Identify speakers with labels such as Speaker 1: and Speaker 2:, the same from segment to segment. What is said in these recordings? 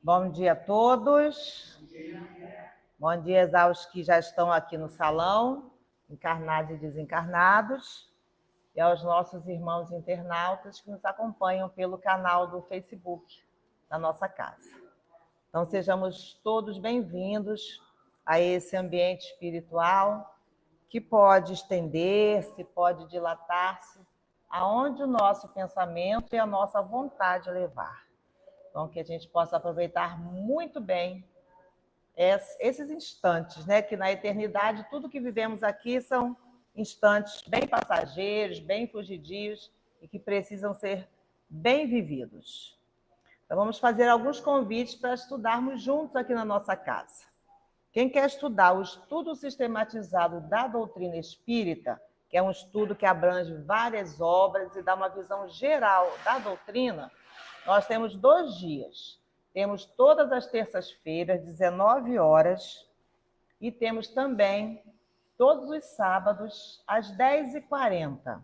Speaker 1: Bom dia a todos. Bom dia aos que já estão aqui no salão, encarnados e desencarnados, e aos nossos irmãos internautas que nos acompanham pelo canal do Facebook da nossa casa. Então, sejamos todos bem-vindos a esse ambiente espiritual que pode estender-se, pode dilatar-se, aonde o nosso pensamento e a nossa vontade levar. Então, que a gente possa aproveitar muito bem esses instantes, né? Que na eternidade, tudo que vivemos aqui são instantes bem passageiros, bem fugidios e que precisam ser bem vividos. Então, vamos fazer alguns convites para estudarmos juntos aqui na nossa casa. Quem quer estudar o estudo sistematizado da doutrina espírita, que é um estudo que abrange várias obras e dá uma visão geral da doutrina, nós temos 2 dias. Temos todas as terças-feiras, 19 horas, e temos também todos os sábados, às 10h40,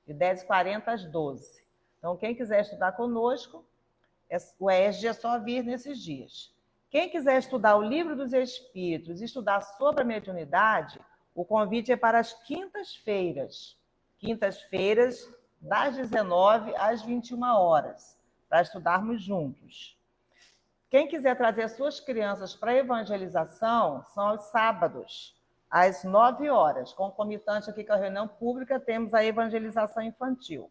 Speaker 1: de 10h40 às 12h. Então, quem quiser estudar conosco, o ESG é só vir nesses dias. Quem quiser estudar o Livro dos Espíritos e estudar sobre a mediunidade, o convite é para as quintas-feiras. Quintas-feiras, das 19h às 21h, para estudarmos juntos. Quem quiser trazer suas crianças para a evangelização, são aos sábados, às 9h. Concomitante aqui com a reunião pública, temos a evangelização infantil.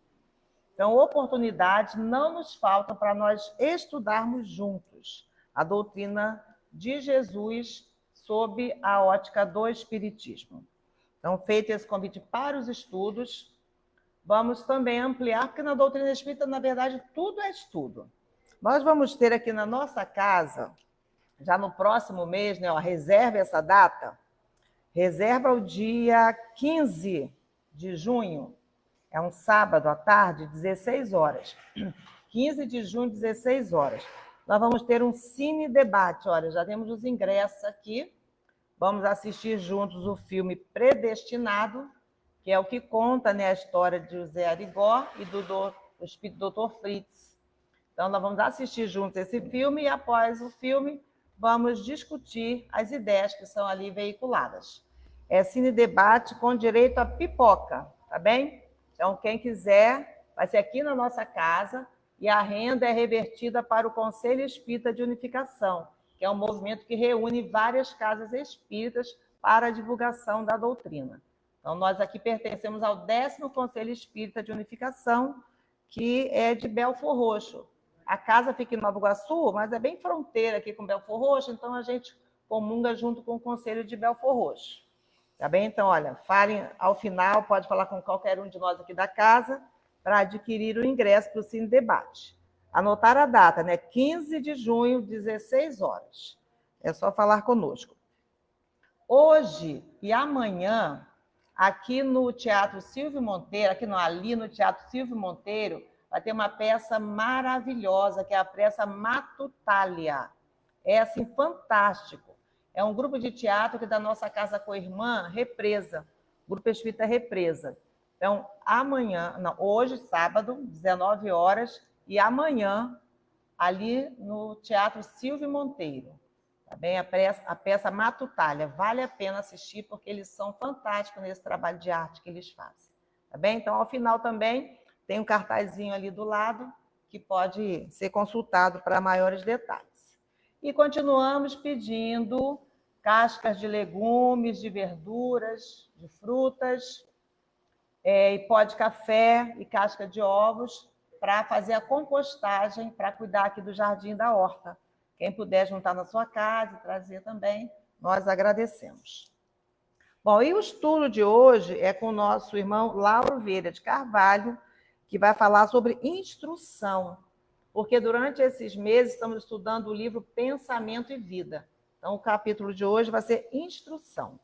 Speaker 1: Então, oportunidades não nos faltam para nós estudarmos juntos a doutrina de Jesus sob a ótica do Espiritismo. Então, feito esse convite para os estudos, vamos também ampliar, porque na doutrina espírita, na verdade, tudo é estudo. Nós vamos ter aqui na nossa casa, já no próximo mês, né, reserva essa data, reserva o dia 15 de junho, é um sábado à tarde, 16h. 15 de junho, 16h. Nós vamos ter um cine debate, olha, já temos os ingressos aqui, vamos assistir juntos o filme Predestinado, que é o que conta, né, a história de José Arigó e do espírito Dr. Fritz. Então, nós vamos assistir juntos esse filme e, após o filme, vamos discutir as ideias que são ali veiculadas. É cine debate com direito a pipoca, tá bem? Então, quem quiser, vai ser aqui na nossa casa e a renda é revertida para o Conselho Espírita de Unificação, que é um movimento que reúne várias casas espíritas para a divulgação da doutrina. Então, nós aqui pertencemos ao 10º Conselho Espírita de Unificação, que é de Belfor Roxo. A casa fica em Nova Iguaçu, mas é bem fronteira aqui com Belfor Roxo, então a gente comunga junto com o Conselho de Belfor Roxo. Tá bem? Então, olha, falem ao final, pode falar com qualquer um de nós aqui da casa, para adquirir o ingresso para o Cine Debate. Anotar a data, né? 15 de junho, 16h. É só falar conosco. Hoje e amanhã, aqui no Teatro Silvio Monteiro, ali no Teatro Silvio Monteiro, vai ter uma peça maravilhosa, que é a peça Matutália. É, assim, fantástico. É um grupo de teatro que da nossa casa co-irmã, Represa, Grupo Espírita Represa. Então, hoje, sábado, 19h, e amanhã, ali no Teatro Silvio Monteiro. Tá bem? A peça Matutália. Vale a pena assistir, porque eles são fantásticos nesse trabalho de arte que eles fazem. Tá bem? Então, ao final também, tem um cartazinho ali do lado, que pode ser consultado para maiores detalhes. E continuamos pedindo cascas de legumes, de verduras, de frutas, e pó de café e casca de ovos para fazer a compostagem, para cuidar aqui do jardim da horta. Quem puder juntar na sua casa e trazer também, nós agradecemos. Bom, e o estudo de hoje é com o nosso irmão Lauro Vieira de Carvalho, que vai falar sobre instrução, porque durante esses meses estamos estudando o livro Pensamento e Vida. Então, o capítulo de hoje vai ser instrução.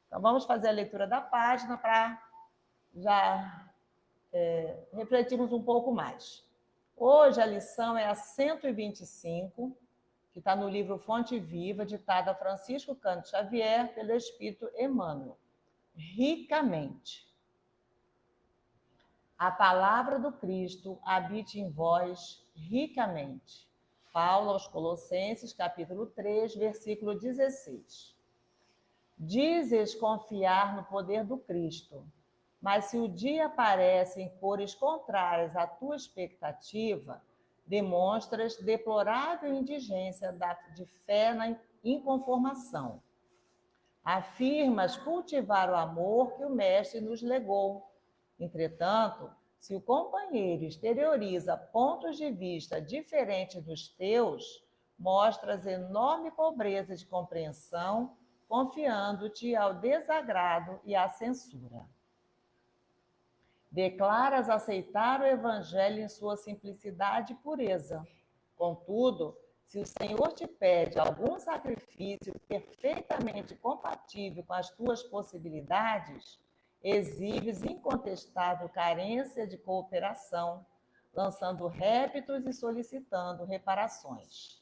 Speaker 1: Então, vamos fazer a leitura da página para já refletirmos um pouco mais. Hoje a lição é a 125, que está no livro Fonte Viva, ditada a Francisco Cândido Xavier, pelo Espírito Emmanuel. Ricamente. A palavra do Cristo habite em vós ricamente. Paulo aos Colossenses, capítulo 3, versículo 16. Dizes confiar no poder do Cristo, mas se o dia aparece em cores contrárias à tua expectativa, demonstras deplorável indigência de fé na inconformação. Afirmas cultivar o amor que o Mestre nos legou. Entretanto, se o companheiro exterioriza pontos de vista diferentes dos teus, mostras enorme pobreza de compreensão, confiando-te ao desagrado e à censura. Declaras aceitar o Evangelho em sua simplicidade e pureza. Contudo, se o Senhor te pede algum sacrifício perfeitamente compatível com as tuas possibilidades, exibes incontestável carência de cooperação, lançando répitos e solicitando reparações.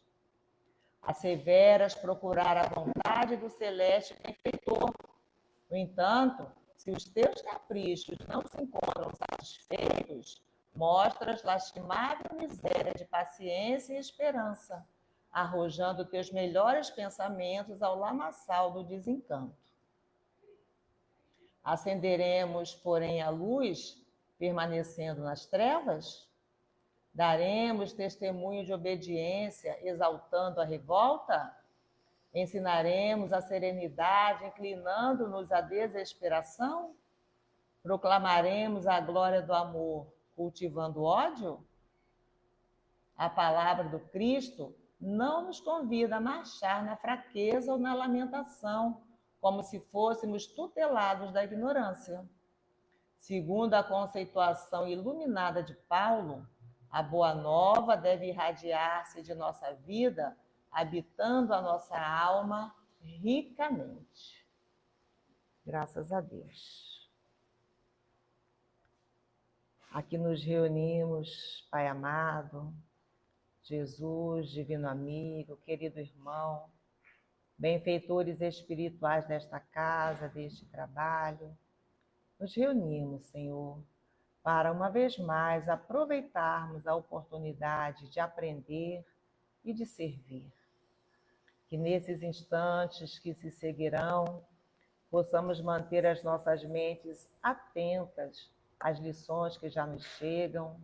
Speaker 1: Asseveras procurar a vontade do celeste benfeitor. No entanto, se os teus caprichos não se encontram satisfeitos, mostras lastimável miséria de paciência e esperança, arrojando teus melhores pensamentos ao lamaçal do desencanto. Acenderemos, porém, a luz, permanecendo nas trevas? Daremos testemunho de obediência, exaltando a revolta? Ensinaremos a serenidade, inclinando-nos à desesperação? Proclamaremos a glória do amor, cultivando ódio? A palavra do Cristo não nos convida a marchar na fraqueza ou na lamentação, como se fôssemos tutelados da ignorância. Segundo a conceituação iluminada de Paulo, a boa nova deve irradiar-se de nossa vida, habitando a nossa alma ricamente. Graças a Deus. Aqui nos reunimos, Pai amado, Jesus, divino amigo, querido irmão, benfeitores espirituais desta casa, deste trabalho. Nos reunimos, Senhor, para uma vez mais aproveitarmos a oportunidade de aprender e de servir. Que nesses instantes que se seguirão, possamos manter as nossas mentes atentas às lições que já nos chegam,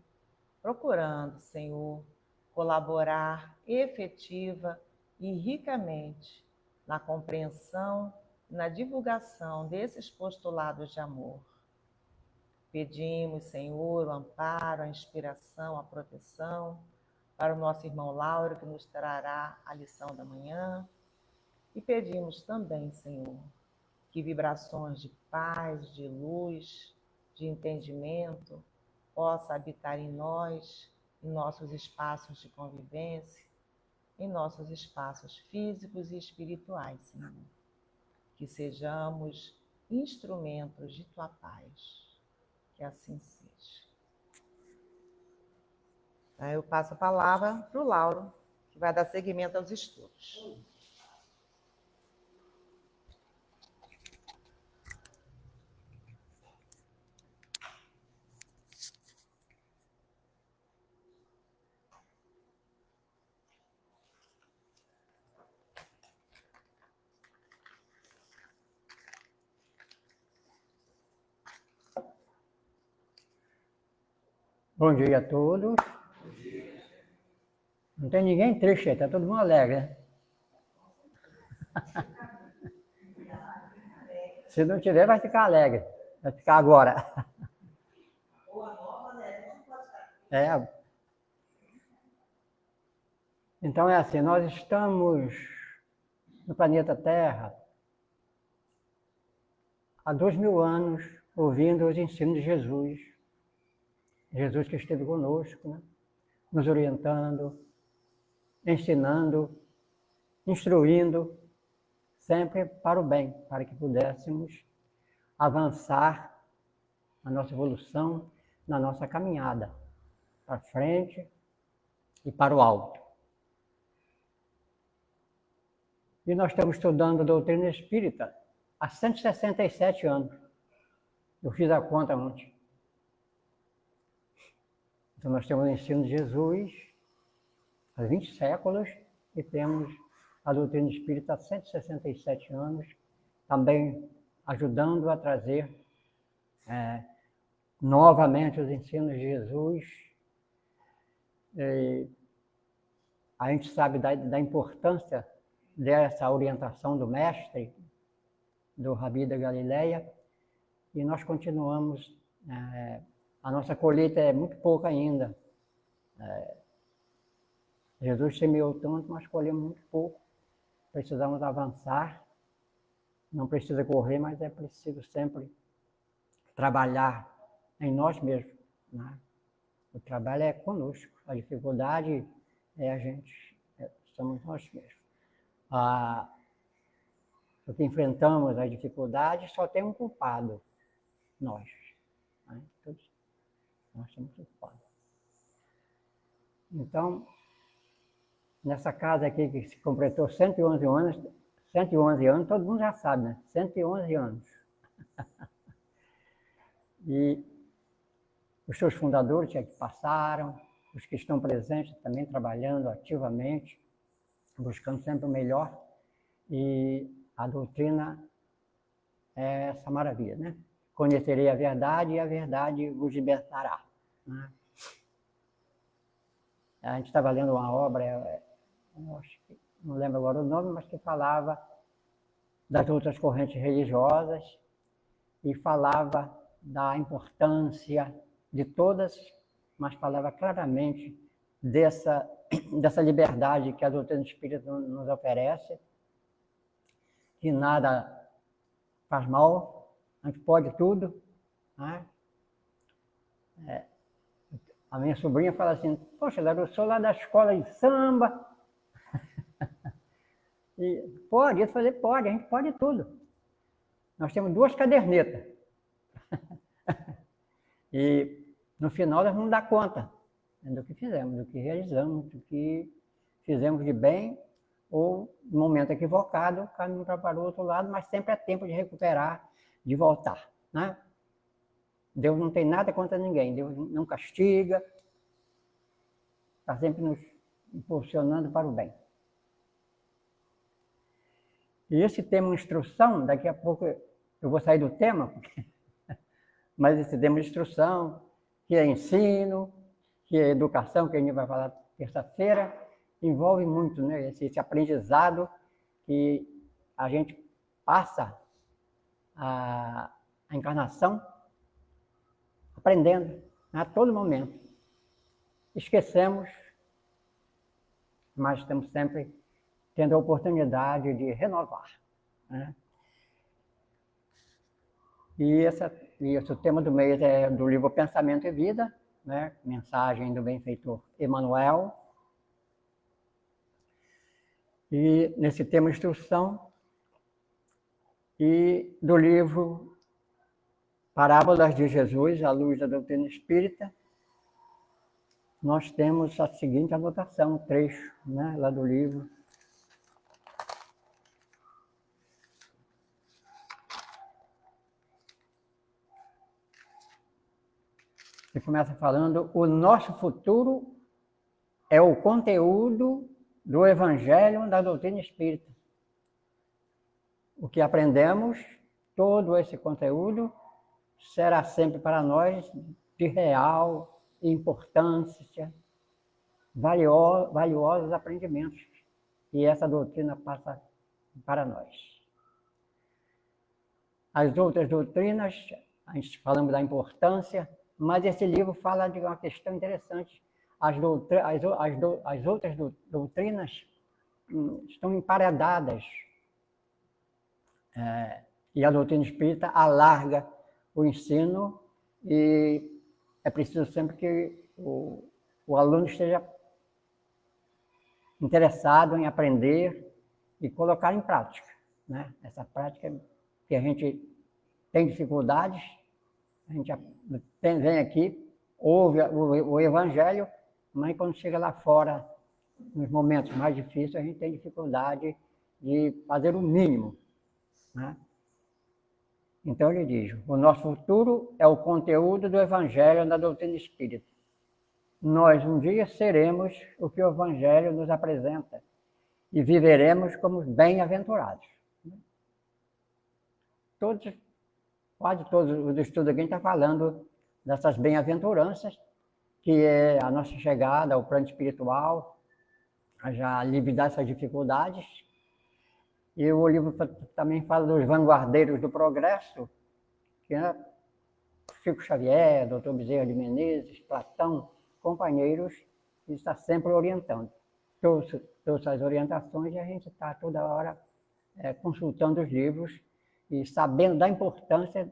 Speaker 1: procurando, Senhor, colaborar efetiva e ricamente na compreensão e na divulgação desses postulados de amor. Pedimos, Senhor, o amparo, a inspiração, a proteção para o nosso irmão Lauro, que nos trará a lição da manhã. E pedimos também, Senhor, que vibrações de paz, de luz, de entendimento possa habitar em nós, em nossos espaços de convivência, em nossos espaços físicos e espirituais, Senhor. Que sejamos instrumentos de Tua paz. Que assim seja. Eu passo a palavra para o Lauro, que vai dar seguimento aos estudos.
Speaker 2: Bom dia a todos. Não tem ninguém triste, está todo mundo alegre, né? Se não tiver, vai ficar alegre. Vai ficar agora. É. Então é assim, nós estamos no planeta Terra há 2000 anos ouvindo os ensinos de Jesus. Jesus que esteve conosco, né? Nos orientando, ensinando, instruindo, sempre para o bem, para que pudéssemos avançar na nossa evolução, na nossa caminhada, para frente e para o alto. E nós estamos estudando a doutrina espírita há 167 anos. Eu fiz a conta ontem. Então nós temos o ensino de Jesus, há 20 séculos e temos a doutrina espírita há 167 anos, também ajudando a trazer novamente os ensinos de Jesus. E a gente sabe da importância dessa orientação do mestre, do Rabi da Galileia, e nós continuamos. A nossa colheita é muito pouca ainda. Jesus semeou tanto, mas colhemos muito pouco. Precisamos avançar. Não precisa correr, mas é preciso sempre trabalhar em nós mesmos, né? O trabalho é conosco. A dificuldade é a gente, somos nós mesmos. Porque enfrentamos as dificuldades, só tem um culpado, nós. Né? Todos nós somos culpados. Então, nessa casa aqui que se completou 111 anos, todo mundo já sabe, né? 111 anos. E os seus fundadores que passaram, os que estão presentes também trabalhando ativamente, buscando sempre o melhor. E a doutrina é essa maravilha, né? Conhecerei a verdade e a verdade vos libertará. Né? A gente estava lendo uma obra, não lembro agora o nome, mas que falava das outras correntes religiosas e falava da importância de todas, mas falava claramente dessa liberdade que a doutrina espírita nos oferece, que nada faz mal, a gente pode tudo. Né? A minha sobrinha fala assim, poxa, eu sou lá da escola de samba. E pode? Eu falei, pode, a gente pode tudo. Nós temos 2 cadernetas. E no final nós vamos dar conta do que fizemos, do que realizamos, do que fizemos de bem, ou no momento equivocado, caminho para o outro lado, mas sempre é tempo de recuperar, de voltar. Né? Deus não tem nada contra ninguém, Deus não castiga, está sempre nos impulsionando para o bem. E esse tema instrução, daqui a pouco eu vou sair do tema, mas esse tema de instrução, que é ensino, que é educação, que a gente vai falar terça-feira, envolve muito, né, esse aprendizado que a gente passa a encarnação aprendendo, né, a todo momento. Esquecemos, mas estamos sempre tendo a oportunidade de renovar. Né? E esse tema do mês é do livro Pensamento e Vida, né? Mensagem do benfeitor Emmanuel. E nesse tema instrução, e do livro Parábolas de Jesus, à luz da doutrina espírita, nós temos a seguinte anotação, um trecho, né, lá do livro. Que começa falando, o nosso futuro é o conteúdo do Evangelho da doutrina espírita. O que aprendemos, todo esse conteúdo, será sempre para nós de real importância, valiosos aprendimentos. E essa doutrina passa para nós. As outras doutrinas, a gente falamos da importância, mas esse livro fala de uma questão interessante. As outras doutrinas estão emparedadas. E a doutrina espírita alarga o ensino e é preciso sempre que o aluno esteja interessado em aprender e colocar em prática. Né? Essa prática que a gente tem dificuldades, a gente vem aqui, ouve o Evangelho, mas quando chega lá fora, nos momentos mais difíceis, a gente tem dificuldade de fazer o mínimo. Né? Então ele diz, o nosso futuro é o conteúdo do Evangelho da doutrina espírita. nós um dia seremos o que o Evangelho nos apresenta e viveremos como bem-aventurados. Quase todos os estudos aqui está falando dessas bem-aventuranças, que é a nossa chegada ao plano espiritual, já livre dessas dificuldades. E o livro também fala dos vanguardeiros do progresso, que é Chico Xavier, Dr. Bezerra de Menezes, Platão, companheiros, que está sempre orientando. Todas as orientações, e a gente está toda hora consultando os livros e sabendo da importância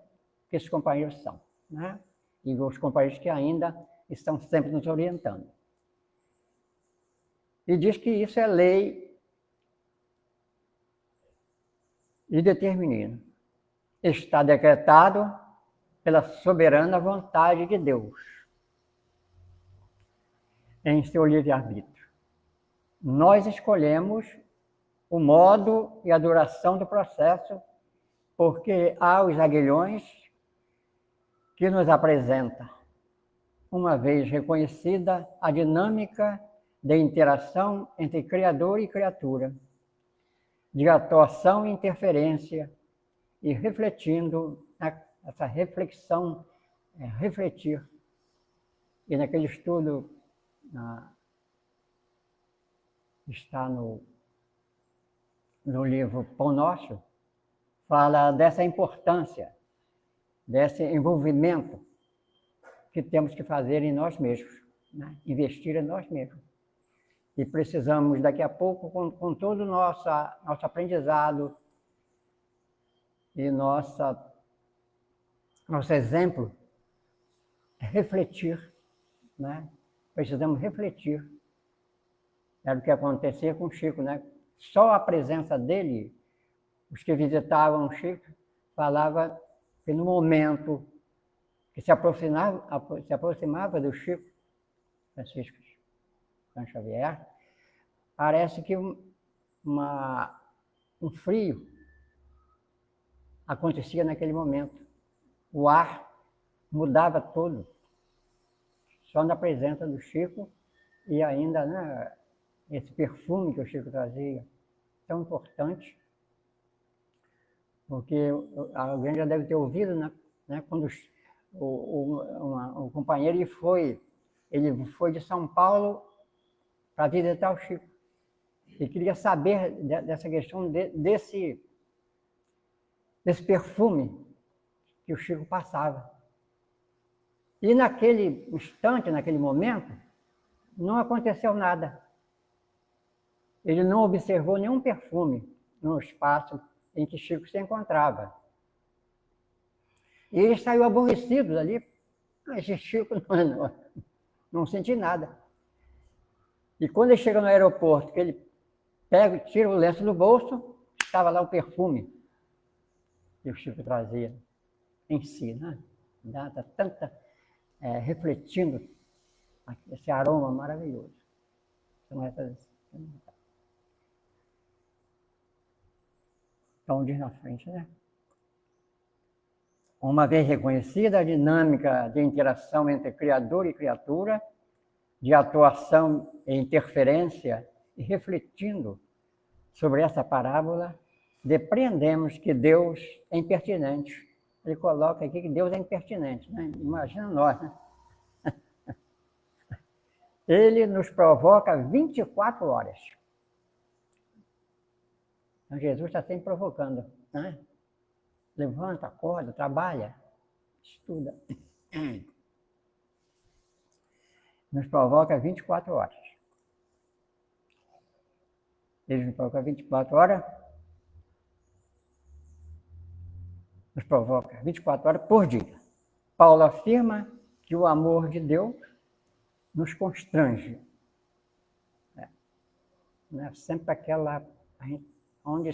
Speaker 2: que esses companheiros são, né? E os companheiros que ainda estão sempre nos orientando. E diz que isso é lei e determinismo. Está decretado pela soberana vontade de Deus, em seu livre-arbítrio. Nós escolhemos o modo e a duração do processo, porque há os aguilhões que nos apresenta, uma vez reconhecida a dinâmica de interação entre Criador e criatura, de atuação e interferência, e refletindo, essa reflexão, refletir. E naquele estudo, está no livro Pão Nosso, fala dessa importância, desse envolvimento que temos que fazer em nós mesmos, né? Investir em nós mesmos. E precisamos, daqui a pouco, com todo o nosso aprendizado e nosso exemplo, refletir, né? Precisamos refletir. Era o que acontecia com o Chico, né? Só a presença dele, os que visitavam o Chico, falava que no momento que se aproximava do Chico, Francisco Xavier, parece que um frio acontecia naquele momento. O ar mudava todo, só na presença do Chico e ainda, né, esse perfume que o Chico trazia, tão importante, porque alguém já deve ter ouvido, né, quando um companheiro ele foi de São Paulo para visitar o Chico. E queria saber dessa questão desse perfume que o Chico passava. E naquele instante, naquele momento, não aconteceu nada. Ele não observou nenhum perfume no espaço em que Chico se encontrava. E ele saiu aborrecido dali. Esse Chico não senti nada. E quando ele chega no aeroporto, que ele tira o lenço do bolso, estava lá o perfume que o Chico trazia em si, né? Dá tanta, refletindo esse aroma maravilhoso. São essas... Então, diz na frente, né? Uma vez reconhecida a dinâmica de interação entre Criador e criatura, de atuação e interferência, e refletindo sobre essa parábola, depreendemos que Deus é impertinente. Ele coloca aqui que Deus é impertinente, né? Imagina nós, né? Ele nos provoca 24 horas. Então, Jesus está sempre provocando, né? Levanta, acorda, trabalha, estuda. Nos provoca 24 horas. Ele nos provoca 24 horas. Nos provoca 24 horas por dia. Paulo afirma que o amor de Deus nos constrange. Né? Sempre aquela... Onde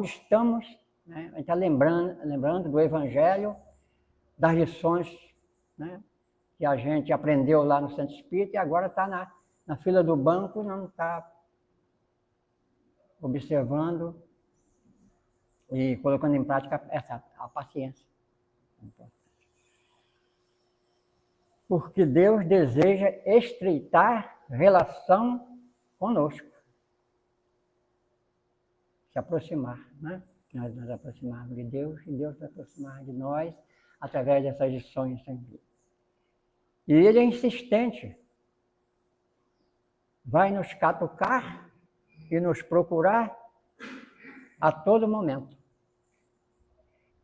Speaker 2: estamos, né? A gente está lembrando do Evangelho, das lições, né, que a gente aprendeu lá no Centro Espírita e agora está na fila do banco, não está observando e colocando em prática a paciência. porque Deus deseja estreitar relação conosco. Se aproximar, né? Nós nos aproximarmos de Deus e Deus se aproximar de nós através dessas lições sempre. E Ele é insistente. Vai nos catucar e nos procurar a todo momento.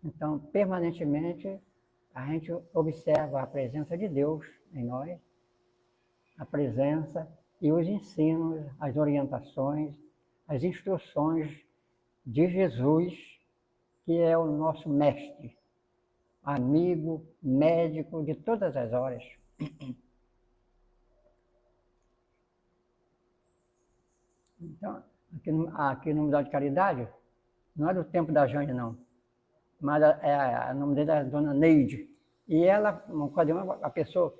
Speaker 2: Então, permanentemente, a gente observa a presença de Deus em nós, a presença e os ensinos, as orientações, as instruções de Jesus, que é o nosso mestre, amigo, médico de todas as horas. Então, aqui no Museu de Caridade, não é do tempo da Jane, não, mas o nome dele é Dona Neide. E ela, quando a pessoa,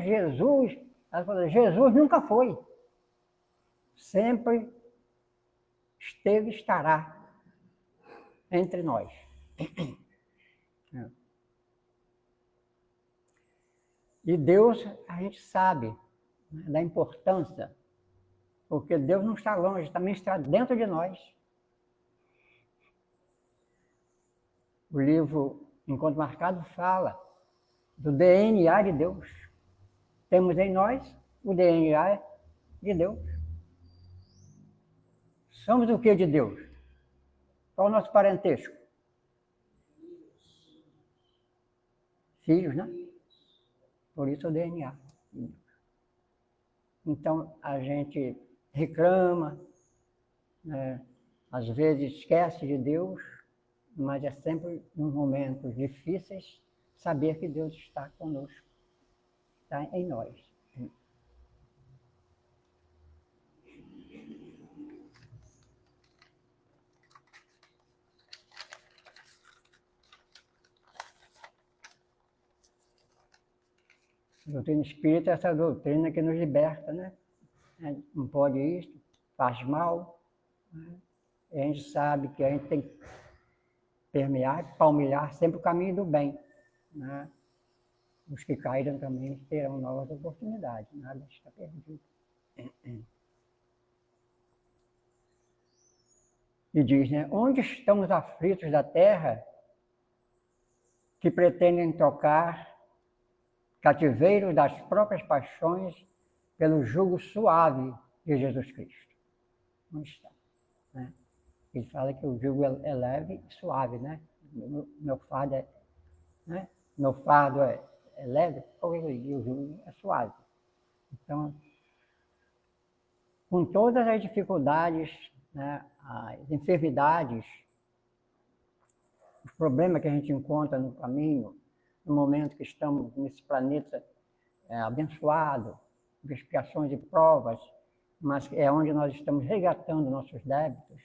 Speaker 2: Jesus, ela falou, Jesus nunca foi. Sempre esteve e estará entre nós. E Deus, a gente sabe, né, da importância, porque Deus não está longe, também está dentro de nós. O livro Encontro Marcado fala do DNA de Deus. Temos em nós o DNA de Deus. Somos o que de Deus? Qual o nosso parentesco? Filhos, né? Por isso o DNA. Então, a gente reclama, né? Às vezes esquece de Deus, mas é sempre nos momentos difíceis saber que Deus está conosco, está em nós. A doutrina espírita é essa doutrina que nos liberta, né? Não pode isso, faz mal. Né? E a gente sabe que a gente tem que permear, palmilhar sempre o caminho do bem. Né? Os que caíram também terão novas oportunidades, nada está perdido. E diz, né? Onde estão os aflitos da terra que pretendem tocar cativeiro das próprias paixões pelo jugo suave de Jesus Cristo? Onde está? Né? Ele fala que o jugo é leve e suave, né? Meu fardo é, né? Meu fardo é leve e o jugo é suave. Então, com todas as dificuldades, né? As enfermidades, os problemas que a gente encontra no caminho, no momento que estamos nesse planeta abençoado, de expiações e provas, mas é onde nós estamos resgatando nossos débitos.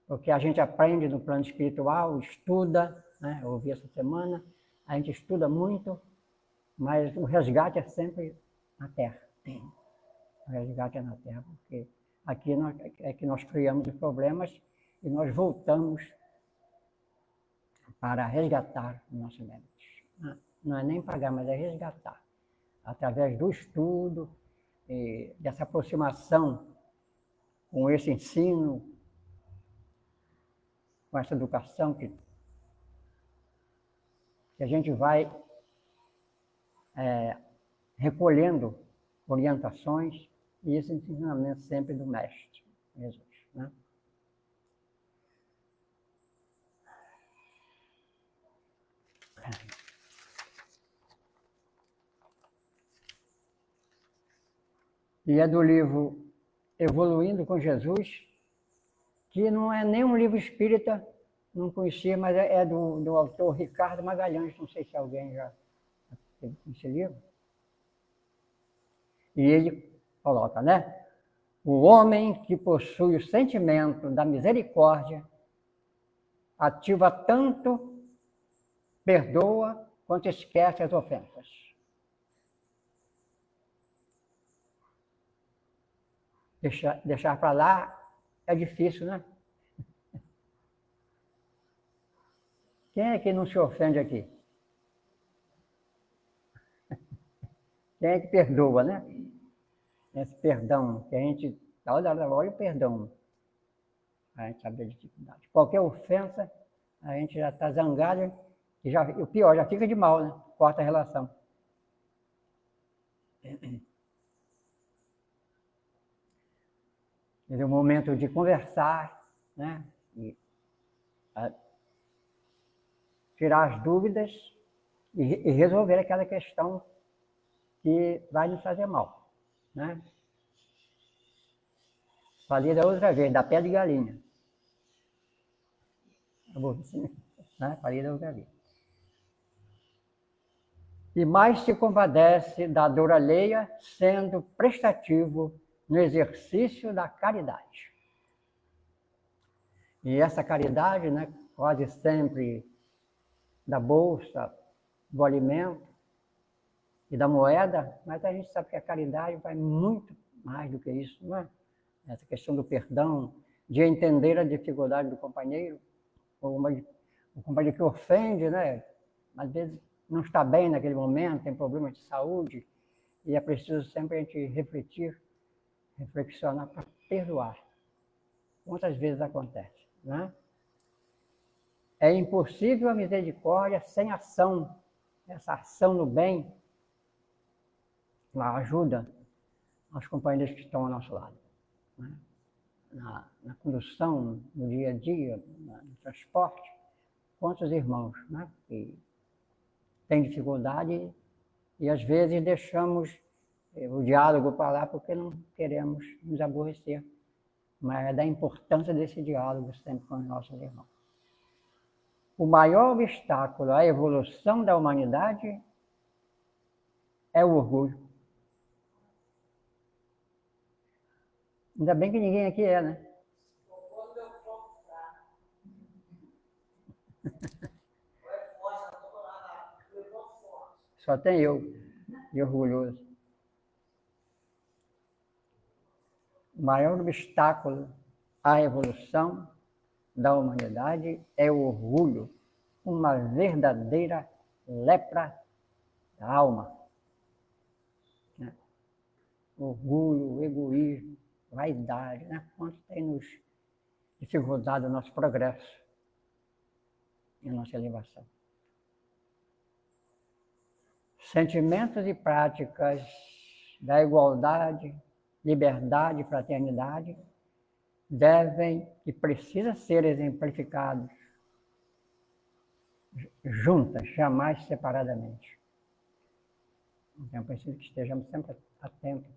Speaker 2: Porque a gente aprende no plano espiritual, estuda, né? Eu ouvi essa semana, a gente estuda muito, mas o resgate é sempre na Terra. O resgate é na Terra, porque aqui é que nós criamos os problemas e nós voltamos para resgatar os nossos débitos. Não é nem pagar, mas é resgatar. Através do estudo, dessa aproximação com esse ensino, com essa educação que a gente vai recolhendo orientações e esse ensinamento sempre do Mestre, Jesus. Né? E é do livro Evoluindo com Jesus, que não é nem um livro espírita, não conhecia, mas é do autor Ricardo Magalhães, não sei se alguém já teve esse livro. E ele coloca, né? O homem que possui o sentimento da misericórdia ativa tanto, perdoa, quanto esquece as ofensas. Deixar para lá é difícil, né? Quem é que não se ofende aqui? Quem é que perdoa, né? Esse perdão, que a gente, olha o perdão, a gente sabe a dificuldade. Qualquer ofensa, a gente já está zangado, e o pior, já fica de mal, né? Corta a relação. É o momento de conversar, né? E tirar as dúvidas e resolver aquela questão que vai nos fazer mal, né? Falei da outra vez, da pé de galinha. Né? Falei da outra vez. E mais se compadece da dor alheia, sendo prestativo no exercício da caridade. E essa caridade, né, quase sempre da bolsa, do alimento e da moeda, mas a gente sabe que a caridade vai muito mais do que isso, não é? Essa questão do perdão, de entender a dificuldade do companheiro, o companheiro que ofende, né? Às vezes não está bem naquele momento, tem problemas de saúde, e é preciso sempre a gente refletir, reflexionar para perdoar. Quantas vezes acontece, né? É impossível a misericórdia sem ação. Essa ação no bem, a ajuda aos companheiros que estão ao nosso lado, né? Na condução, no dia a dia, no transporte. Quantos irmãos, né, que têm dificuldade e às vezes deixamos o diálogo para lá porque não queremos nos aborrecer. Mas é da importância desse diálogo sempre com os nossos irmãos. O maior obstáculo à evolução da humanidade é o orgulho. Ainda bem que ninguém aqui é, né? Só tem eu, de orgulhoso. O maior obstáculo à evolução da humanidade é o orgulho, uma verdadeira lepra da alma. Orgulho, egoísmo, vaidade, né? Quanto tem nos dificultado o nosso progresso e a nossa elevação. Sentimentos e práticas da igualdade, liberdade e fraternidade devem e precisam ser exemplificados juntas, jamais separadamente. Então é preciso que estejamos sempre atentos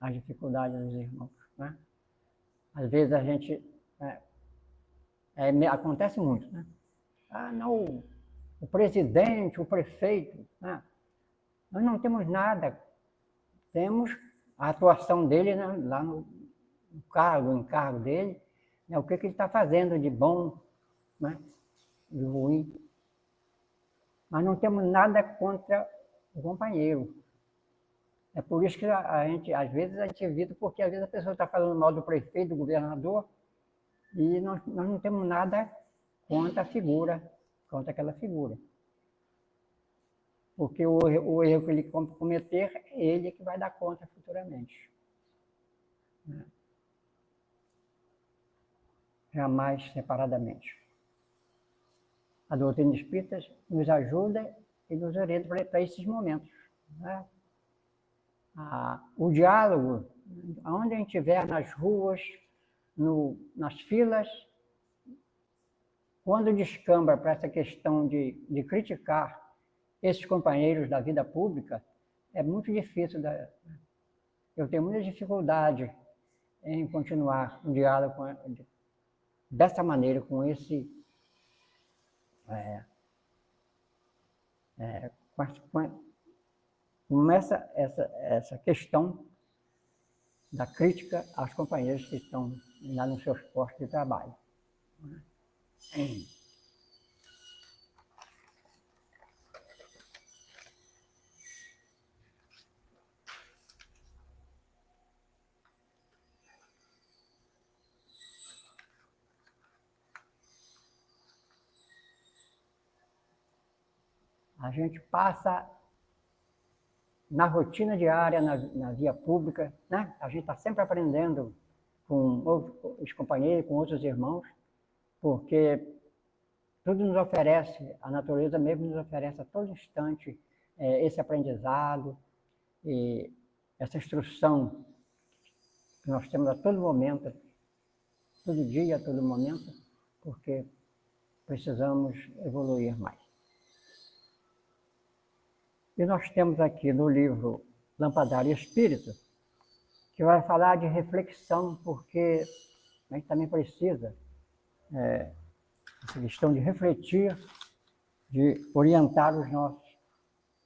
Speaker 2: às dificuldades dos irmãos, né? Às vezes a gente acontece muito, né? Ah, não, o presidente, o prefeito, né? Nós não temos nada, temos a atuação dele, né, lá no cargo, no encargo dele, né, o que ele está fazendo de bom, né, de ruim. Mas não temos nada contra o companheiro. É por isso que a gente, às vezes, a gente evita, porque às vezes a pessoa está falando mal do prefeito, do governador, e nós não temos nada contra a figura, contra aquela figura. Porque o erro que ele cometer, ele é que vai dar conta futuramente. Jamais separadamente. A doutrina espírita nos ajuda e nos orienta para esses momentos, né? O diálogo, onde a gente estiver, nas ruas, nas filas, quando descamba para essa questão de criticar esses companheiros da vida pública, é muito difícil. Eu tenho muita dificuldade em continuar um diálogo dessa maneira, com essa questão da crítica aos companheiros que estão lá nos seus postos de trabalho. A gente passa na rotina diária, na via pública, né? A gente está sempre aprendendo com os companheiros, com outros irmãos, porque tudo nos oferece, a natureza mesmo nos oferece a todo instante esse aprendizado e essa instrução que nós temos a todo momento, todo dia, a todo momento, porque precisamos evoluir mais. E nós temos aqui no livro Lampadário Espírita, que vai falar de reflexão, porque a gente também precisa essa questão de refletir, de orientar os nossos.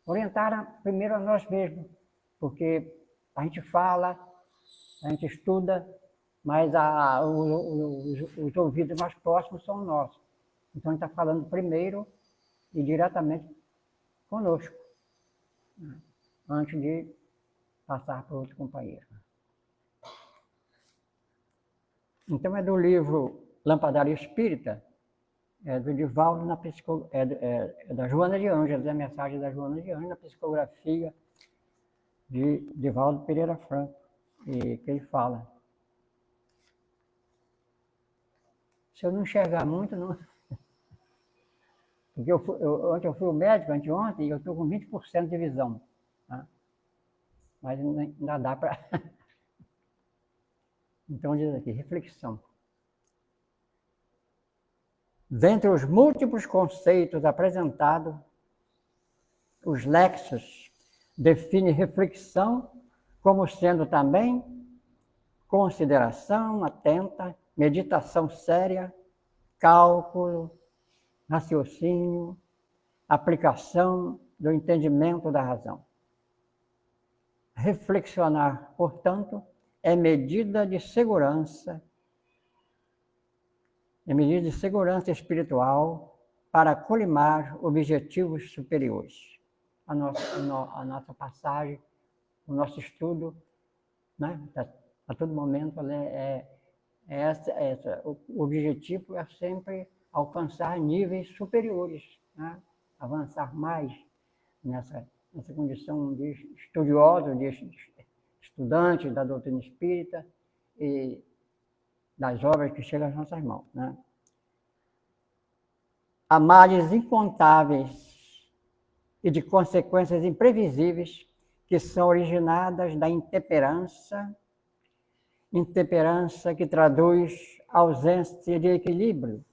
Speaker 2: Orientar primeiro a nós mesmos, porque a gente fala, a gente estuda, mas os ouvidos mais próximos são nossos. Então a gente está falando primeiro e diretamente conosco, antes de passar para outro companheiro. Então é do livro Lampadário Espírita, do Divaldo, da Joana de Ângeles, a mensagem da Joana de Ângeles, na psicografia de Divaldo Pereira Franco, e que ele fala. Se eu não enxergar muito, não... Porque ontem eu fui ao médico, anteontem, e eu estou com 20% de visão. Tá? Mas ainda dá para... Então diz aqui, reflexão. Dentre os múltiplos conceitos apresentados, os Lexos define reflexão como sendo também consideração atenta, meditação séria, cálculo, raciocínio, aplicação do entendimento da razão. Reflexionar, portanto, é medida de segurança espiritual para colimar objetivos superiores. A nossa passagem, o nosso estudo, né? A todo momento, o objetivo é sempre alcançar níveis superiores, né? Avançar mais nessa condição de estudioso, de estudante da doutrina espírita e das obras que chegam às nossas mãos, né? Há males incontáveis e de consequências imprevisíveis que são originadas da intemperança que traduz ausência de equilíbrio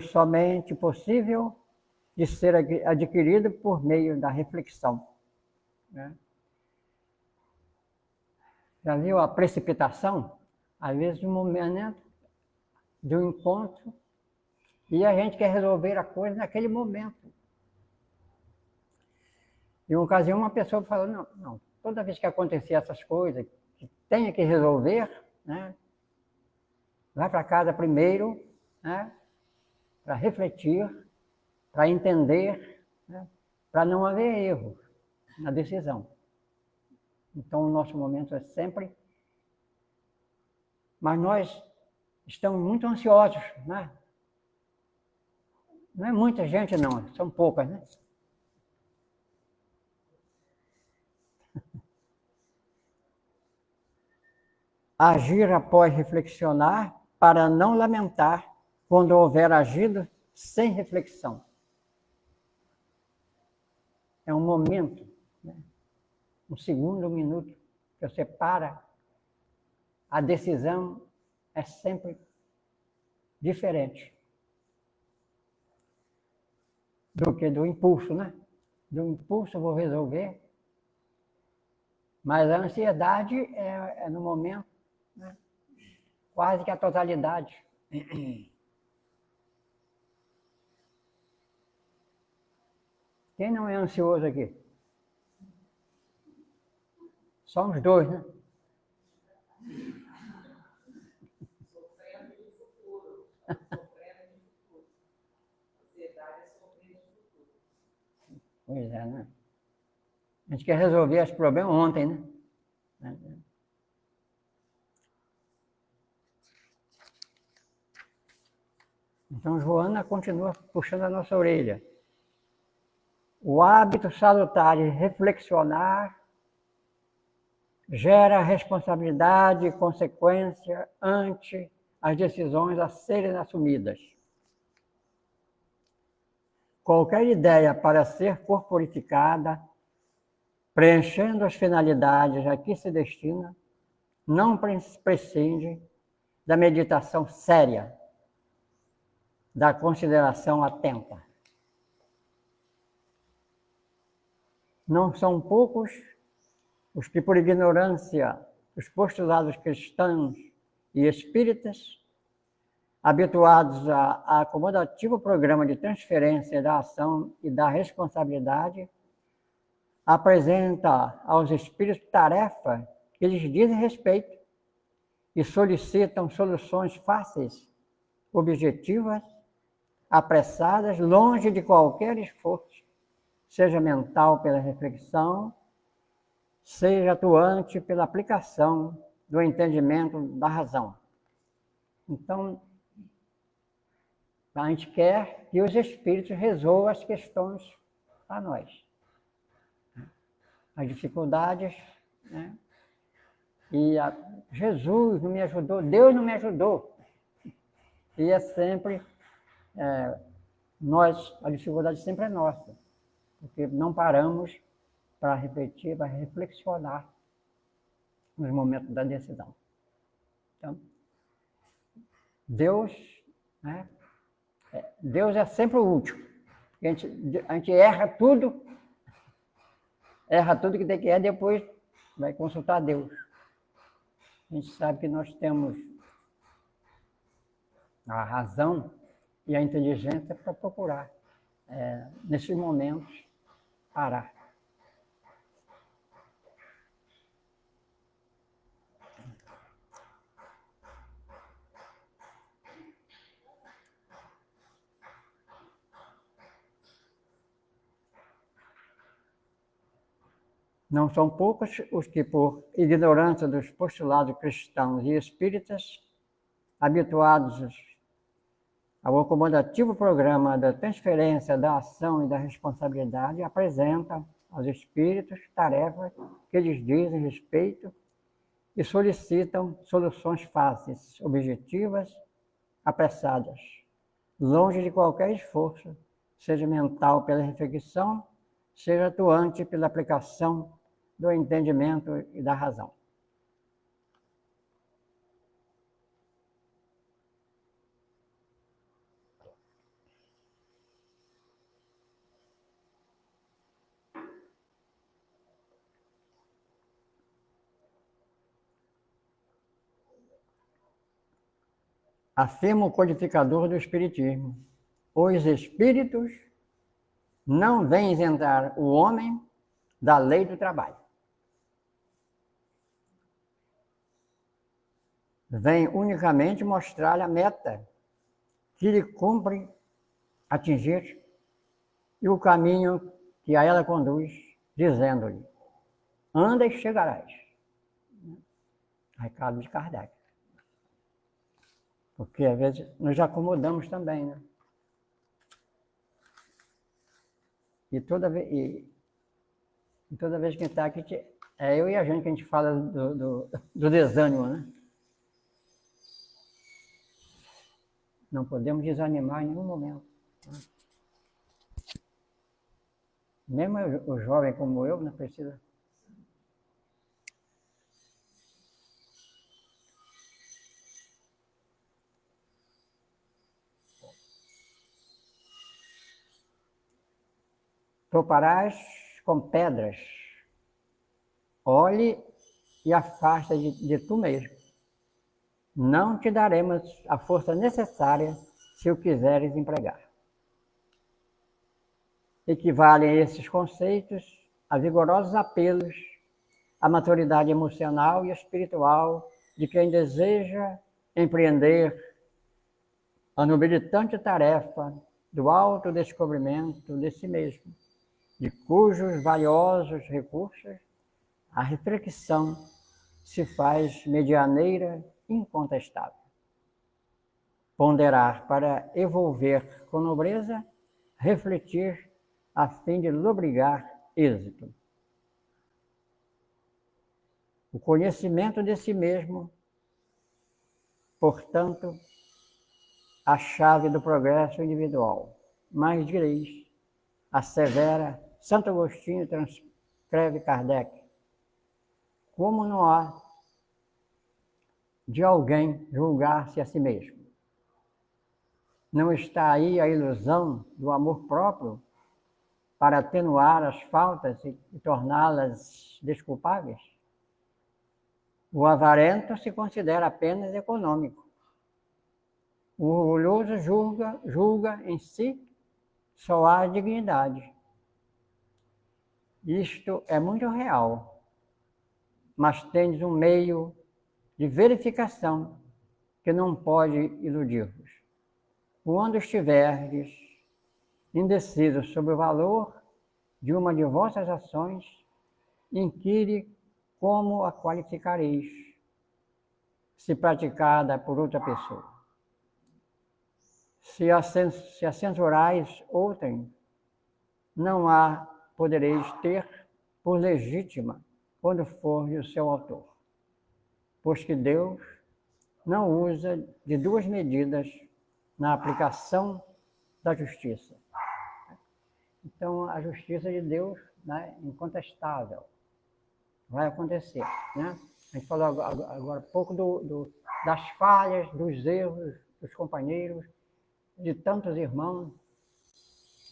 Speaker 2: somente possível de ser adquirido por meio da reflexão, né? Já viu a precipitação? Às vezes, no momento de um encontro, e a gente quer resolver a coisa naquele momento. Em uma ocasião, uma pessoa falou, não, toda vez que acontecer essas coisas, que tenha que resolver, né, vai para casa primeiro, né, para refletir, para entender, né, para não haver erro na decisão. Então, o nosso momento é sempre... Mas nós estamos muito ansiosos, né? Não é muita gente, não, são poucas, né? Agir após reflexionar para não lamentar quando houver agido sem reflexão. É um momento, né? Um segundo, um minuto, que você para, a decisão é sempre diferente do que do impulso, né? Do impulso eu vou resolver, mas a ansiedade é no momento, né? Quase que a totalidade. Quem não é ansioso aqui? Só uns dois, né? Pois é, né? A gente quer resolver os problemas ontem, né? Então, Joana continua puxando a nossa orelha. o hábito salutar de reflexionar gera responsabilidade e consequência ante as decisões a serem assumidas. Qualquer ideia para ser corporificada, preenchendo as finalidades a que se destina, não prescinde da meditação séria, da consideração atenta. Não são poucos os que, por ignorância dos postulados cristãos e espíritas, habituados a acomodativo programa de transferência da ação e da responsabilidade, apresenta aos espíritos tarefa que lhes dizem respeito e solicitam soluções fáceis, objetivas, apressadas, longe de qualquer esforço, seja mental pela reflexão, seja atuante pela aplicação do entendimento da razão. Então, a gente quer que os espíritos resolvam as questões para nós. As dificuldades, né? E Jesus não me ajudou, Deus não me ajudou. E é sempre, a dificuldade sempre é nossa, porque não paramos para refletir, para reflexionar nos momentos da decisão. Então, Deus, né? Deus é sempre o último. A gente erra tudo que tem que errar, depois vai consultar Deus. A gente sabe que nós temos a razão e a inteligência para procurar, nesses momentos, parar. Não são poucos os que, por ignorância dos postulados cristãos e espíritas, habituados ao acomodativo programa da transferência da ação e da responsabilidade, apresentam aos espíritos tarefas que lhes dizem respeito e solicitam soluções fáceis, objetivas, apressadas, longe de qualquer esforço, seja mental pela reflexão, seja atuante pela aplicação do entendimento e da razão. Afirma o codificador do Espiritismo: os espíritos não vêm isentar o homem da lei do trabalho. Vem unicamente mostrar-lhe a meta que lhe cumpre atingir e o caminho que a ela conduz, dizendo-lhe: anda e chegarás. Recado de Kardec. Porque às vezes nos acomodamos também, né? E toda vez que está aqui, eu e a gente que a gente fala do desânimo, né? Não podemos desanimar em nenhum momento. Mesmo o jovem como eu, não precisa. Toparás com pedras, olhe e afasta de tu mesmo. Não te daremos a força necessária se o quiseres empregar. Equivalem esses conceitos a vigorosos apelos à maturidade emocional e espiritual de quem deseja empreender a nobilitante tarefa do autodescobrimento de si mesmo, de cujos valiosos recursos a reflexão se faz medianeira incontestável. Ponderar para evolver com nobreza, refletir a fim de lobrigar êxito. O conhecimento de si mesmo, portanto, a chave do progresso individual. Mas direis, assevera Santo Agostinho, transcreve Kardec, como não há de alguém julgar-se a si mesmo? Não está aí a ilusão do amor próprio para atenuar as faltas e torná-las desculpáveis? O avarento se considera apenas econômico. O orgulhoso julga em si só a dignidade. Isto é muito real, mas tendes um meio de verificação que não pode iludir-vos. Quando estiverdes indecisos sobre o valor de uma de vossas ações, inquire como a qualificareis, se praticada por outra pessoa. Se a censurais outrem, não a podereis ter por legítima quando for o seu autor, pois que Deus não usa de duas medidas na aplicação da justiça. Então, a justiça de Deus, né, incontestável, vai acontecer. Né? A gente falou agora há pouco das falhas, dos erros dos companheiros, de tantos irmãos,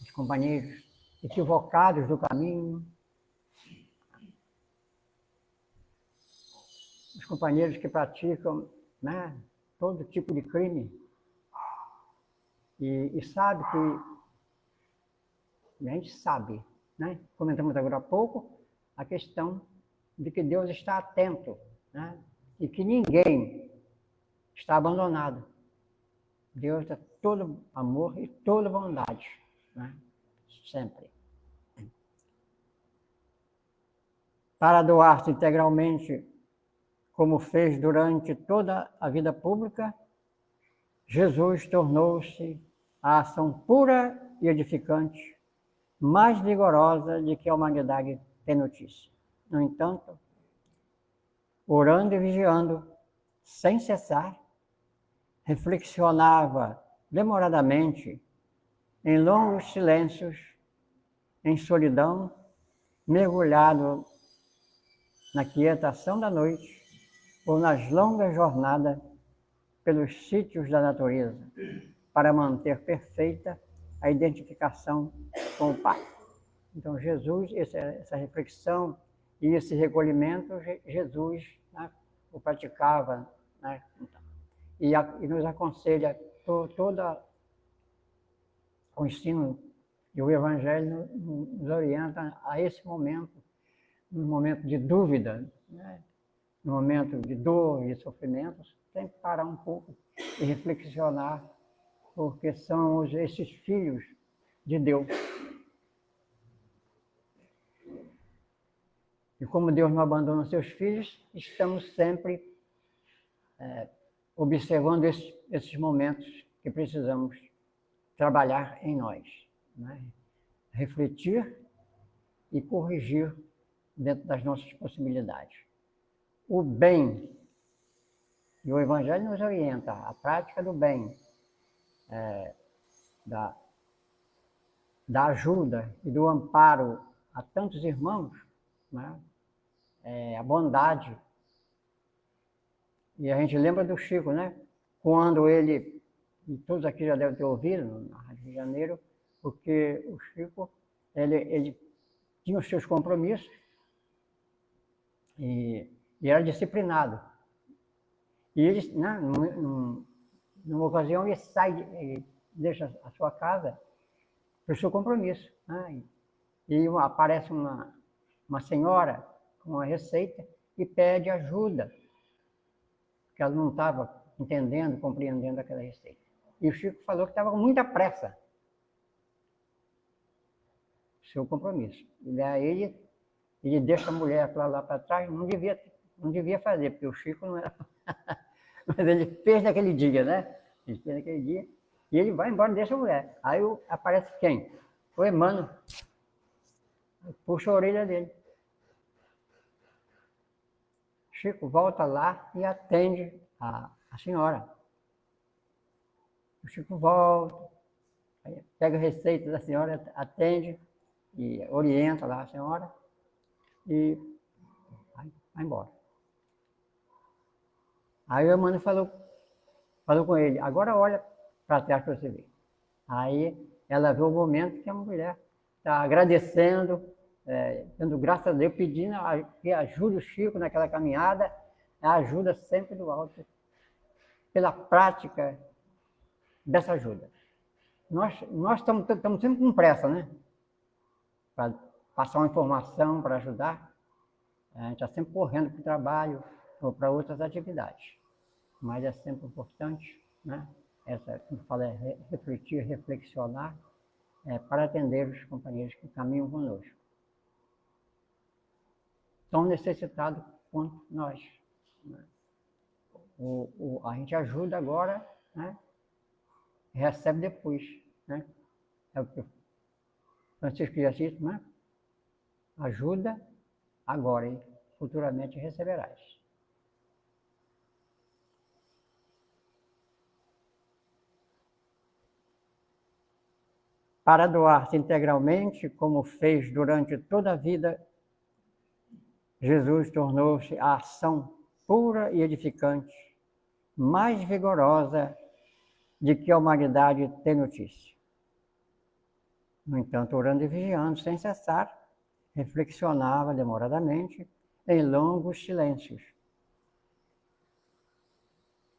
Speaker 2: os companheiros equivocados do caminho, os companheiros que praticam, né, todo tipo de crime, e sabe que, a gente sabe, né? Comentamos agora há pouco, a questão de que Deus está atento, né? E que ninguém está abandonado. Deus é todo amor e toda bondade, né? Sempre. Para doar-se integralmente, como fez durante toda a vida pública, Jesus tornou-se a ação pura e edificante, mais vigorosa de que a humanidade tem notícia. No entanto, orando e vigiando, sem cessar, reflexionava demoradamente, em longos silêncios, em solidão, mergulhado na quietação da noite ou nas longas jornadas pelos sítios da natureza, para manter perfeita a identificação com o Pai. Então, Jesus, essa reflexão e esse recolhimento, Jesus, né, o praticava, né, e nos aconselha todo o ensino e o Evangelho nos orienta a esse momento, no momento de dúvida, né, no momento de dor e sofrimentos, tem que parar um pouco e reflexionar, porque são esses filhos de Deus. E como Deus não abandona seus filhos, estamos sempre observando esses momentos que precisamos trabalhar em nós, né? Refletir e corrigir dentro das nossas possibilidades. O bem, e o Evangelho nos orienta, a prática do bem, da ajuda e do amparo a tantos irmãos, né? A bondade. E a gente lembra do Chico, né? Quando ele, e todos aqui já devem ter ouvido, na Rádio Rio de Janeiro, porque o Chico, ele tinha os seus compromissos e era disciplinado. E ele, né, numa ocasião, ele sai, ele deixa a sua casa para o seu compromisso. Né? E aparece uma senhora com uma receita e pede ajuda, porque ela não estava entendendo, compreendendo aquela receita. E o Chico falou que estava com muita pressa. Seu compromisso. E daí ele deixa a mulher lá para trás, não devia fazer, porque o Chico não era... Mas ele fez naquele dia, né? Ele fez naquele dia, e ele vai embora e deixa a mulher. Aí aparece quem? O Emmanuel. Puxa a orelha dele. Chico volta lá e atende a senhora. O Chico volta, pega a receita da senhora, atende e orienta lá a senhora e vai embora. Aí o Emmanuel falou com ele, agora olha para trás para você ver. Aí ela vê o momento que a mulher está agradecendo, dando graças a Deus, pedindo que ajude o Chico naquela caminhada, a ajuda sempre do alto, pela prática dessa ajuda. Nós estamos sempre com pressa, né? Para passar uma informação, para ajudar. A gente está sempre correndo para o trabalho ou para outras atividades. Mas é sempre importante, né? Como fala, refletir, reflexionar, para atender os companheiros que caminham conosco. Tão necessitados quanto nós. Né? A gente ajuda agora, né? Recebe depois. Né? É o que Francisco de Assis, né? Ajuda agora e futuramente receberás. Para doar-se integralmente, como fez durante toda a vida, Jesus tornou-se a ação pura e edificante, mais vigorosa de que a humanidade tem notícia. No entanto, orando e vigiando sem cessar, reflexionava demoradamente em longos silêncios.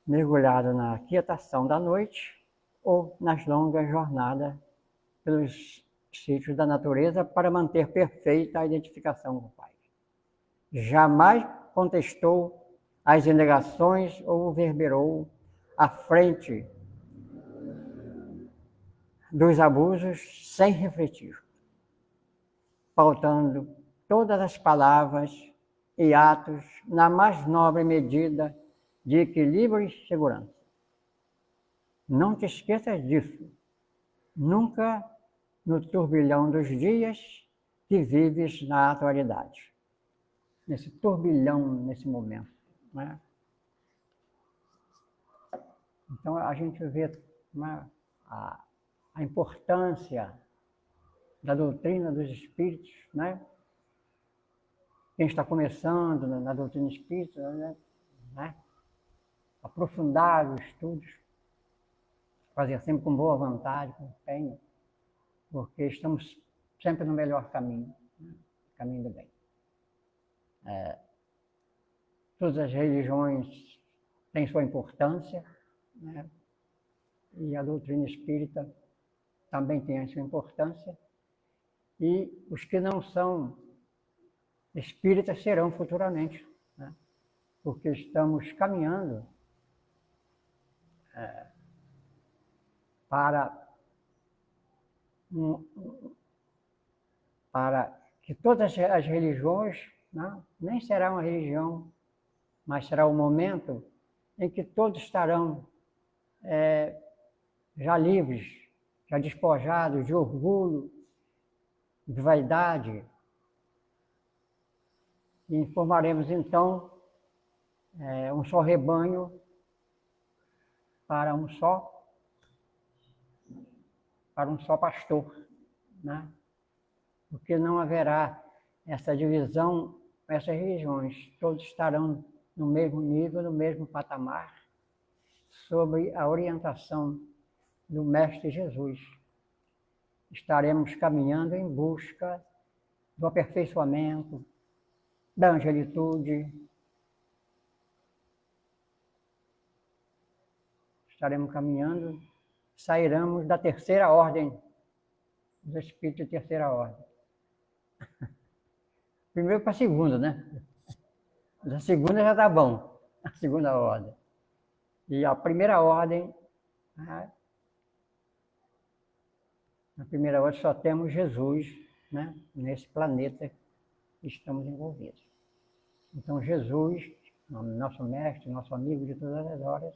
Speaker 2: Mergulhado na quietação da noite ou nas longas jornadas pelos sítios da natureza para manter perfeita a identificação com o Pai. Jamais contestou as indagações ou verberou à frente dos abusos sem refletir, pautando todas as palavras e atos na mais nobre medida de equilíbrio e segurança. Não te esqueças disso, nunca no turbilhão dos dias que vives na atualidade. Nesse turbilhão, nesse momento. Né? Então a gente vê a importância da doutrina dos espíritos, né? Quem está começando na doutrina espírita, né? Aprofundar os estudos, fazer sempre com boa vontade, com empenho, porque estamos sempre no melhor caminho, né? Caminho do bem. Todas as religiões têm sua importância, né? E a doutrina espírita também tem a sua importância, e os que não são espíritas serão futuramente, né? Porque estamos caminhando para que todas as religiões, né, nem será uma religião, mas será um momento em que todos estarão já livres, já despojados de orgulho, de vaidade. E formaremos então um só rebanho para um só pastor, né? Porque não haverá essa divisão, essas religiões, todos estarão no mesmo nível, no mesmo patamar, sob a orientação do Mestre Jesus. Estaremos caminhando em busca do aperfeiçoamento, da angelitude. Estaremos caminhando, sairemos da terceira ordem, dos espíritos de terceira ordem. Primeiro para a segunda, né? A segunda já está bom, a segunda ordem. E a primeira ordem, na primeira ordem só temos Jesus, né? Nesse planeta que estamos envolvidos. Então Jesus, nosso mestre, nosso amigo de todas as horas,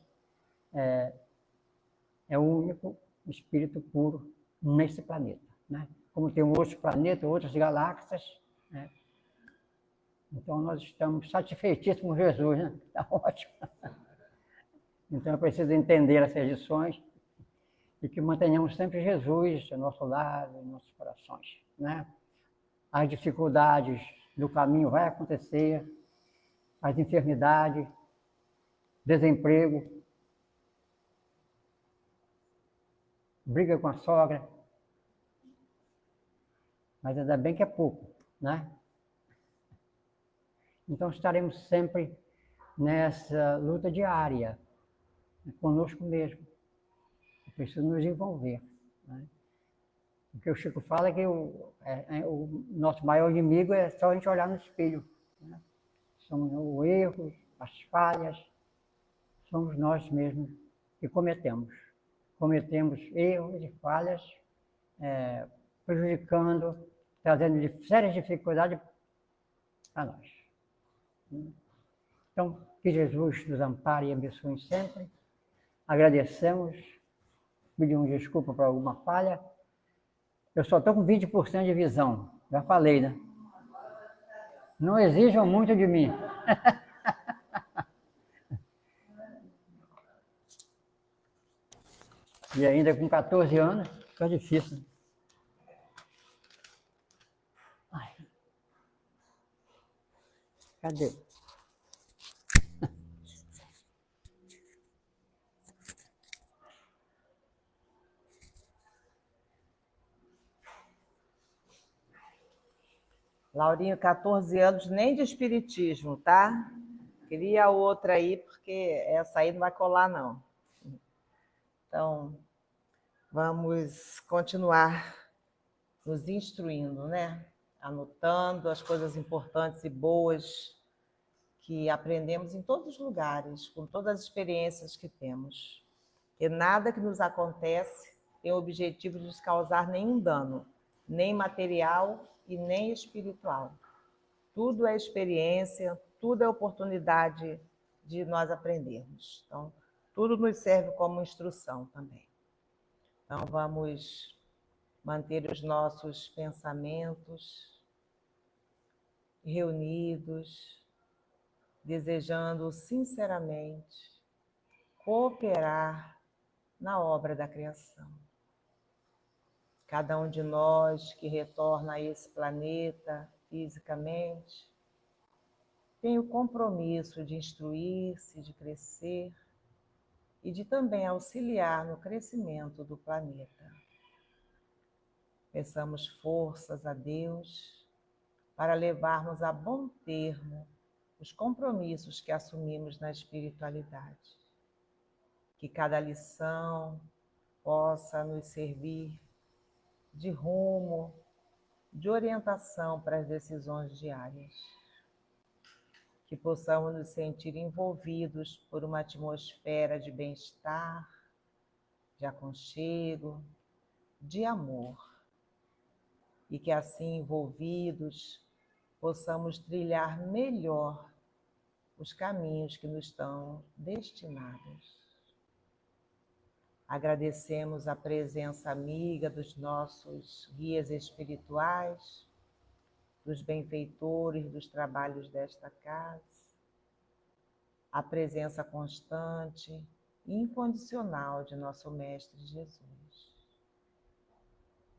Speaker 2: é o único espírito puro nesse planeta, né? como tem outros planetas, outras galáxias, né? Então, nós estamos satisfeitíssimos com Jesus, né? Está ótimo. Então, é preciso entender essas lições e que mantenhamos sempre Jesus ao nosso lado, em nossos corações, né? As dificuldades do caminho vai acontecer, as enfermidades, desemprego, briga com a sogra, mas ainda bem que é pouco, né? Então estaremos sempre nessa luta diária, conosco mesmo. É preciso nos envolver, né? O que o Chico fala é que o nosso maior inimigo é só a gente olhar no espelho, né? Somos o erro, as falhas, somos nós mesmos que cometemos. Cometemos erros e falhas, prejudicando, trazendo sérias dificuldades a nós. Então, que Jesus nos ampare e abençoe sempre. Agradecemos, pedimos desculpa por alguma falha. Eu só estou com 20% de visão, já falei, né? Não exijam muito de mim. E ainda com 14 anos, fica difícil. Ai. Cadê?
Speaker 1: Laurinho, 14 anos, nem de espiritismo, tá? Queria outra aí, porque essa aí não vai colar, não. Então, vamos continuar nos instruindo, né? Anotando as coisas importantes e boas que aprendemos em todos os lugares, com todas as experiências que temos. E nada que nos acontece tem o objetivo de nos causar nenhum dano, nem material e nem espiritual. Tudo é experiência, tudo é oportunidade de nós aprendermos. Então, tudo nos serve como instrução também. Então, vamos manter os nossos pensamentos reunidos, desejando sinceramente cooperar na obra da criação. Cada um de nós que retorna a esse planeta fisicamente tem o compromisso de instruir-se, de crescer e de também auxiliar no crescimento do planeta. Peçamos forças a Deus para levarmos a bom termo os compromissos que assumimos na espiritualidade. Que cada lição possa nos servir de rumo, de orientação para as decisões diárias. Que possamos nos sentir envolvidos por uma atmosfera de bem-estar, de aconchego, de amor. E que assim envolvidos possamos trilhar melhor os caminhos que nos estão destinados. Agradecemos a presença amiga dos nossos guias espirituais, dos benfeitores dos trabalhos desta casa, a presença constante e incondicional de nosso Mestre Jesus.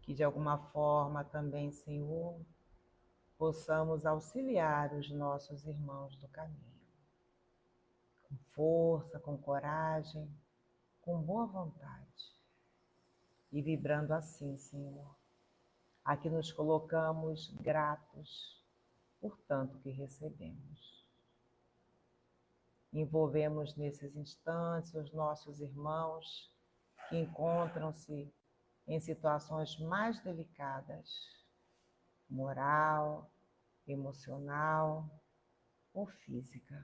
Speaker 1: Que de alguma forma também, Senhor, possamos auxiliar os nossos irmãos do caminho, com força, com coragem, com boa vontade, e vibrando assim, Senhor, a que nos colocamos gratos por tanto que recebemos. Envolvemos nesses instantes os nossos irmãos que encontram-se em situações mais delicadas, moral, emocional ou física.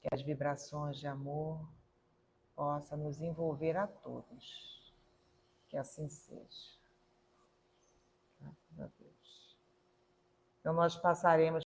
Speaker 1: Que as vibrações de amor possam nos envolver a todos. Que assim seja. Graças a Deus. Então nós passaremos